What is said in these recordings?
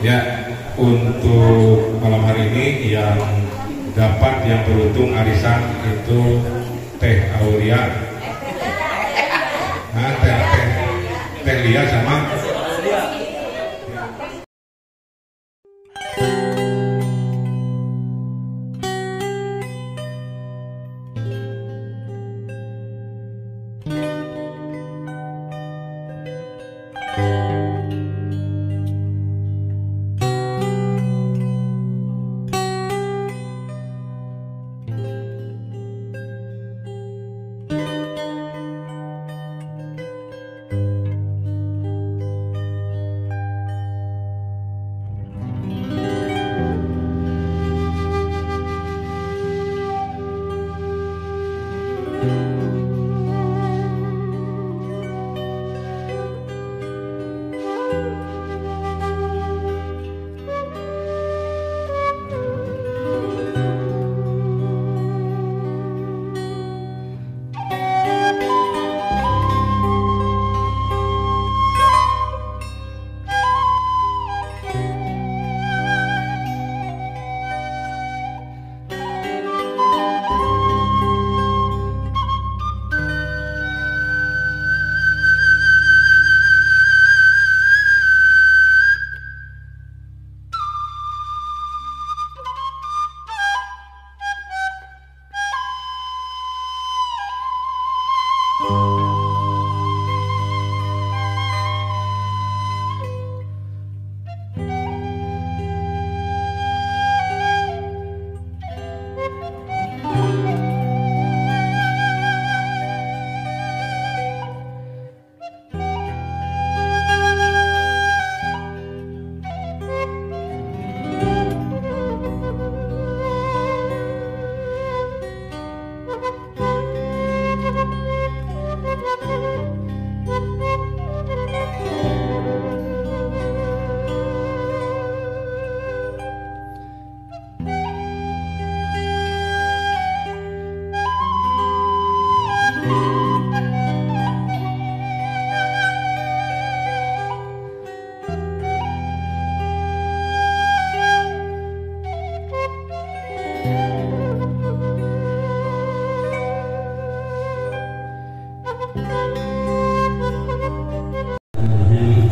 Ya, untuk malam hari ini yang beruntung arisan itu Teh Aulia, Teh Lia sama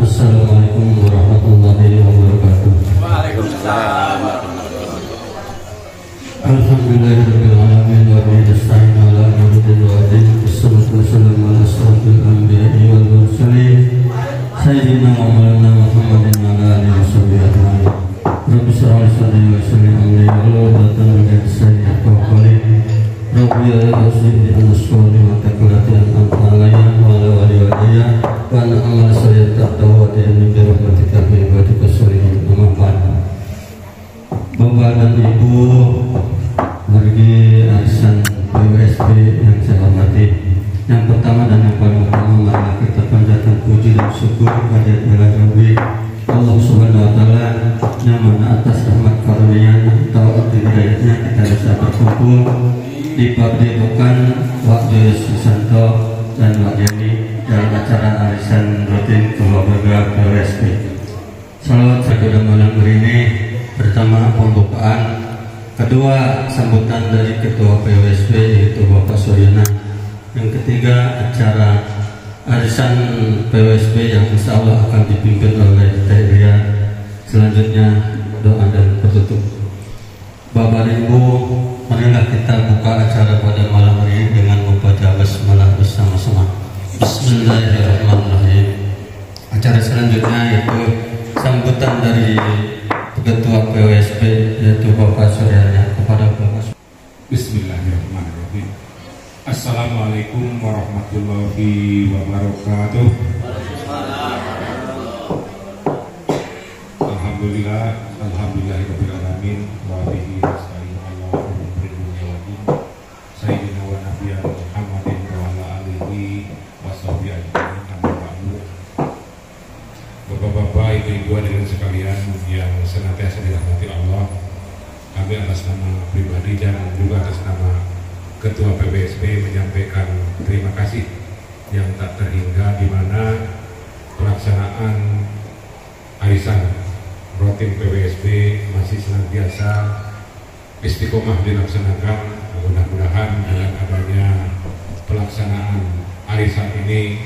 Assalamualaikum warahmatullahi wabarakatuh. Waalaikumsalam. Alhamdulillahirabbil alamin wa bihi nasta'in ala umuri du'ain. Wassalatu wassalamu ala asyrofil anbiya'i wal mursalin sayyidina wa maulana Muhammadin wa ala alihi washabbihi ajma'in. Rabbi shrah li sadri wa yassir li amri wahlul 'uqdatam min lisani yafqahu qawli. Rabbi yassir li amri wa taqabbal an'amta alayya wa ala walidayya wa ana amal salih ta'tawa di rahmatika fi ibadika sholihin. Bapak dan Ibu wargi arisan PWSB yang saya hormati, yang pertama dan yang paling utama marilah kita panjatkan puji dan syukur kepada Rabbi Allah Subhanahu wa Ta'ala yang mana atas rahmat karunia-Nya, taufik hidayahnya kita bisa berkumpul di Padepokan Wak Joyo Susanto dan Wak Yeni dalam acara arisan rutin keluarga PWSB. Salawat pada malam hari ini, pertama pembukaan, kedua sambutan dari Ketua PWSB yaitu Bapak Suryana, yang ketiga acara arisan PWSB yang insya Allah akan dipimpin oleh Teh Ria. Selanjutnya doa dan penutup. Bapak dan Ibu, marilah kita buka acara pada malam hari ini dengan membaca basmalah bersama-sama. Bismillahirrahmanirrahim. Acara selanjutnya yaitu sambutan dari Ketua PWSB yaitu Bapak Suryana. Kepada Bapak. Bismillahirrahmanirrahim. Assalamualaikum warahmatullahi wabarakatuh. Alhamdulillah, alhamdulillahirabbil alamin wa bihi nasta'in ala umuri dunya wa din. Sayyidina wa nabiyana Muhammadin wa ala alihi washabihi ajmain. Amma ba'du. Bapak-bapak, ibu-ibu hadirin sekalian yang senantiasa dirahmati Allah, kami atas nama pribadi dan juga atas nama Ketua PWSB menyampaikan terima kasih yang tak terhingga di mana pelaksanaan arisan tim PWSB masih senantiasa istiqomah dilaksanakan. Mudah-mudahan dengan adanya pelaksanaan arisan ini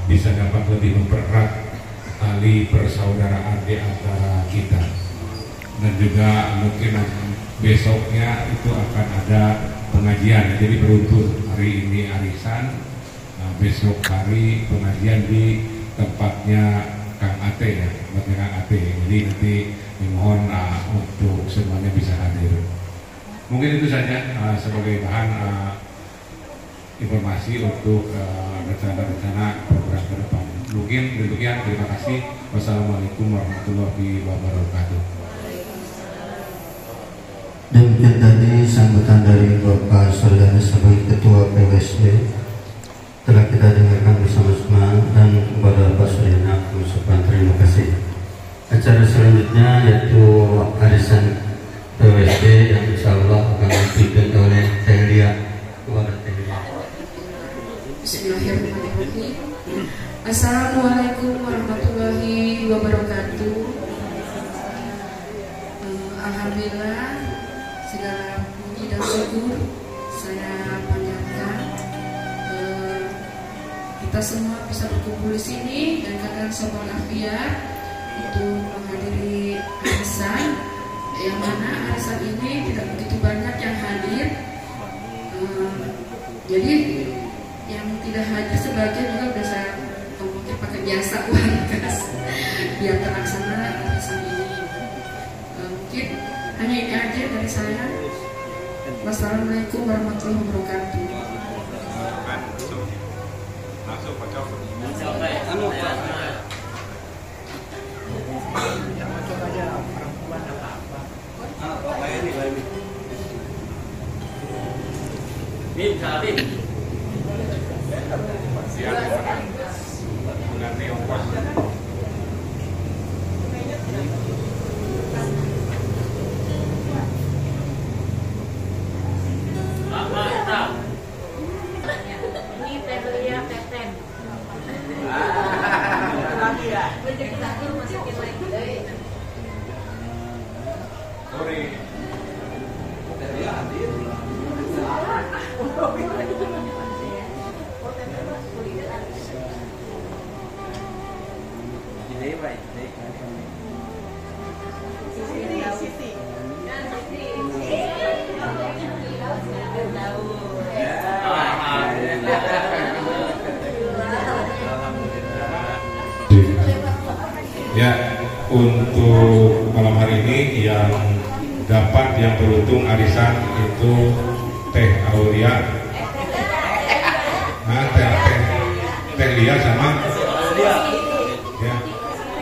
bisa dapat lebih mempererat tali persaudaraan di antara kita. Dan juga mungkin besoknya itu akan ada pengajian, jadi beruntun, hari ini arisan, besok hari pengajian di tempatnya Kang Ate ya, tempatnya Kang Ate. Jadi nanti dimohon untuk semuanya bisa hadir. Mungkin itu saja sebagai bahan informasi untuk rencana-rencana program ke depan. Mungkin demikian, terima kasih. Wassalamualaikum warahmatullahi wabarakatuh. Demikian tadi sambutan dari Bapak Saudara sebagai Ketua PWSB telah kita dengarkan bersama-sama, dan kepada Pak Suryana mengucapkan terima kasih. Acara selanjutnya yaitu arisan PWSB yang insya Allah akan dipimpin oleh Teh Lia. Kepada Teh Lia. Bismillahirrahmanirrahim. Assalamualaikum warahmatullahi wabarakatuh. Alhamdulillah, segala puji dan syukur saya panjatkan. Kita semua bisa berkumpul di sini dan keadaan sebuah afiat itu menghadiri arisan, yang mana arisan ini tidak begitu banyak yang hadir. Jadi yang tidak hadir sebagian juga sudah saya mungkin pakai jasa uang kas biar terlaksana arisan ini. Mungkin hanya ini aja dari saya. Wassalamualaikum warahmatullahi wabarakatuh. Ya, untuk malam hari ini yang beruntung arisan itu Teh Aulia, Teh Lia sama ya.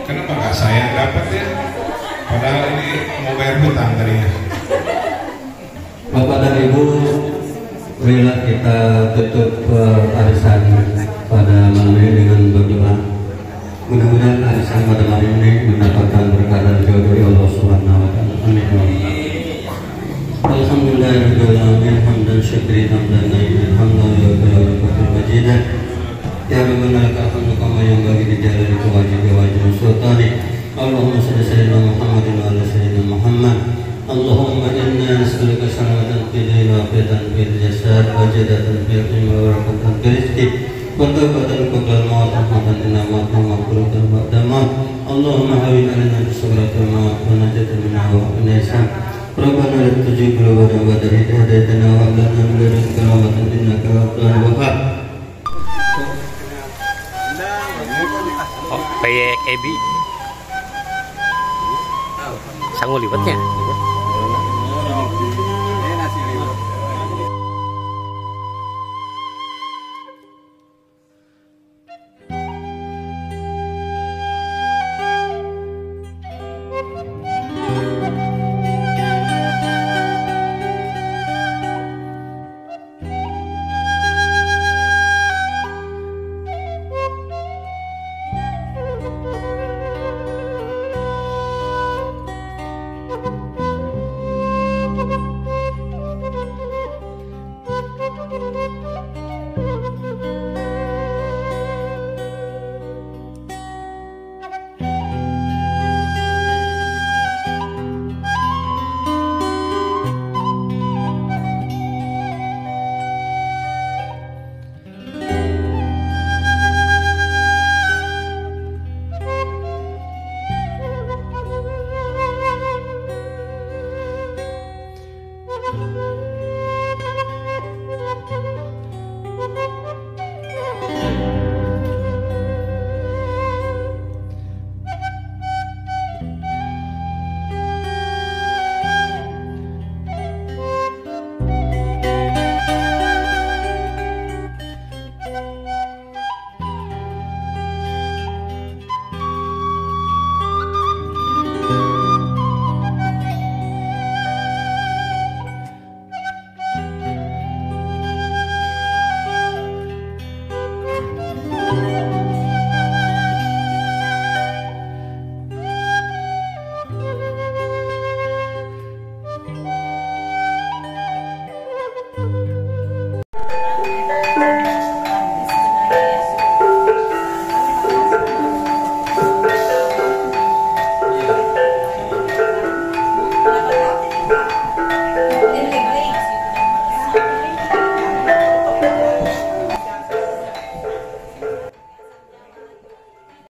Kenapa nggak saya dapat ya? Padahal ini mau bayar hutang tadinya. Bapak dan Ibu, marilah kita tutup arisan pada malam ini dengan berdoa. Mudah-mudahan arisan pada malam ini mendapatkan berkah dan jodoh dari Allah Subhanahu wa taala. Amin. Alhamdulillahirabbil alamin, hamdan syukri hamdan naiman hamdan yu'affiru majidan. Ya rabbana lakal hamdu kama yanbaghi li jalali wajhika wa ajli sultani. Allahumma shalli sayyidina Muhammadin wa ala sayyidina Muhammad. Allahumma inna nas'aluka salamatan fid dini wa afiatan fil jasad wa jadatan fil ilmi wa barakatan fil rizqi. Wantaqatan qabla al-maut rahmatan inna ma'akum maghfiratan ba'da maut. Allahumma hawwin 'alaina bis-sabrati wa najatan min al-ihsan. Rabbana la tuzigh qulubana ba'da idh hadaytana wa hab lana min ladunka rahmatan innaka antal wahhab. Oh, kayak Ebi. Sanggup libatnya.